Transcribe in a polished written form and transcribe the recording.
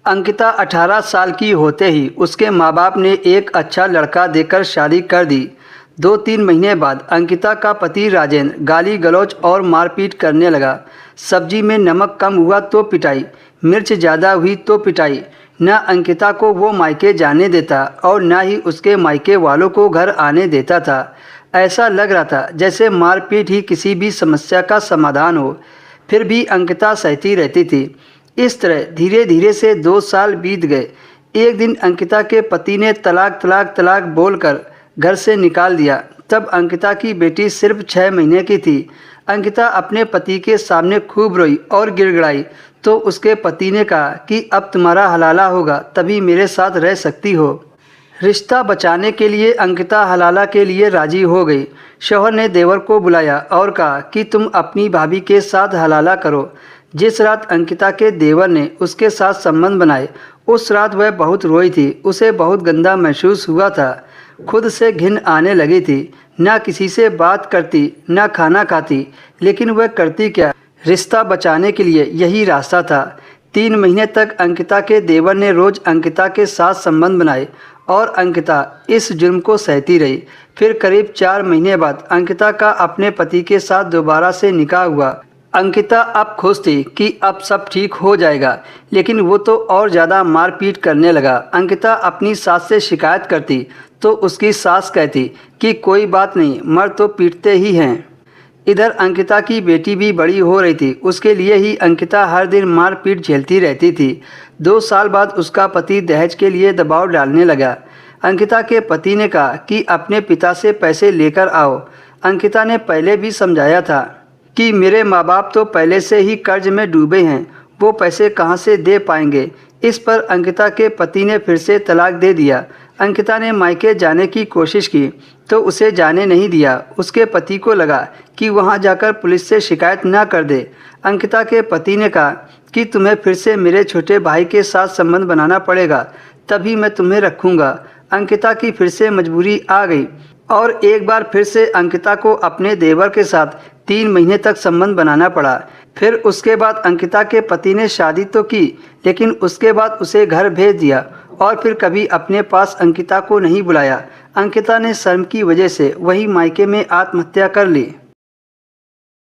अंकिता 18 साल की होते ही उसके माँ बाप ने एक अच्छा लड़का देकर शादी कर दी। 2-3 महीने बाद अंकिता का पति राजेंद्र गाली गलौज और मारपीट करने लगा। सब्जी में नमक कम हुआ तो पिटाई, मिर्च ज़्यादा हुई तो पिटाई। न अंकिता को वो मायके जाने देता और न ही उसके मायके वालों को घर आने देता था। ऐसा लग रहा था जैसे मारपीट ही किसी भी समस्या का समाधान हो। फिर भी अंकिता सहती रहती थी। इस तरह धीरे धीरे से 2 साल बीत गए। एक दिन अंकिता के पति ने तलाक तलाक तलाक बोलकर घर से निकाल दिया। तब अंकिता की बेटी सिर्फ 6 महीने की थी। अंकिता अपने पति के सामने खूब रोई और गिड़गिड़ाई तो उसके पति ने कहा कि अब तुम्हारा हलाला होगा तभी मेरे साथ रह सकती हो। रिश्ता बचाने के लिए अंकिता हलाला के लिए राजी हो गई। शौहर ने देवर को बुलाया और कहा कि तुम अपनी भाभी के साथ हलाला करो। जिस रात अंकिता के देवर ने उसके साथ संबंध बनाए, उस रात वह बहुत रोई थी। उसे बहुत गंदा महसूस हुआ था। खुद से घिन आने लगी थी। न किसी से बात करती, न खाना खाती, लेकिन वह करती क्या? रिश्ता बचाने के लिए यही रास्ता था। 3 महीने तक अंकिता के देवर ने रोज़ अंकिता के साथ संबंध बनाए और अंकिता इस जुर्म को सहती रही। फिर करीब 4 महीने बाद अंकिता का अपने पति के साथ दोबारा से निकाह हुआ। अंकिता अब खुश थी कि अब सब ठीक हो जाएगा, लेकिन वो तो और ज़्यादा मारपीट करने लगा। अंकिता अपनी सास से शिकायत करती तो उसकी सास कहती कि कोई बात नहीं, मर्द तो पीटते ही हैं। इधर अंकिता की बेटी भी बड़ी हो रही थी। उसके लिए ही अंकिता हर दिन मारपीट झेलती रहती थी। 2 साल बाद उसका पति दहेज के लिए दबाव डालने लगा। अंकिता के पति ने कहा कि अपने पिता से पैसे लेकर आओ। अंकिता ने पहले भी समझाया था कि मेरे माँ बाप तो पहले से ही कर्ज में डूबे हैं, वो पैसे कहाँ से दे पाएंगे। इस पर अंकिता के पति ने फिर से तलाक दे दिया। अंकिता ने मायके जाने की कोशिश की तो उसे जाने नहीं दिया। उसके पति को लगा कि वहाँ जाकर पुलिस से शिकायत न कर दे। अंकिता के पति ने कहा कि तुम्हें फिर से मेरे छोटे भाई के साथ संबंध बनाना पड़ेगा, तभी मैं तुम्हें रखूँगा। अंकिता की फिर से मजबूरी आ गई और एक बार फिर से अंकिता को अपने देवर के साथ 3 महीने तक संबंध बनाना पड़ा। फिर उसके बाद अंकिता के पति ने शादी तो की, लेकिन उसके बाद उसे घर भेज दिया और फिर कभी अपने पास अंकिता को नहीं बुलाया। अंकिता ने शर्म की वजह से वही मायके में आत्महत्या कर ली।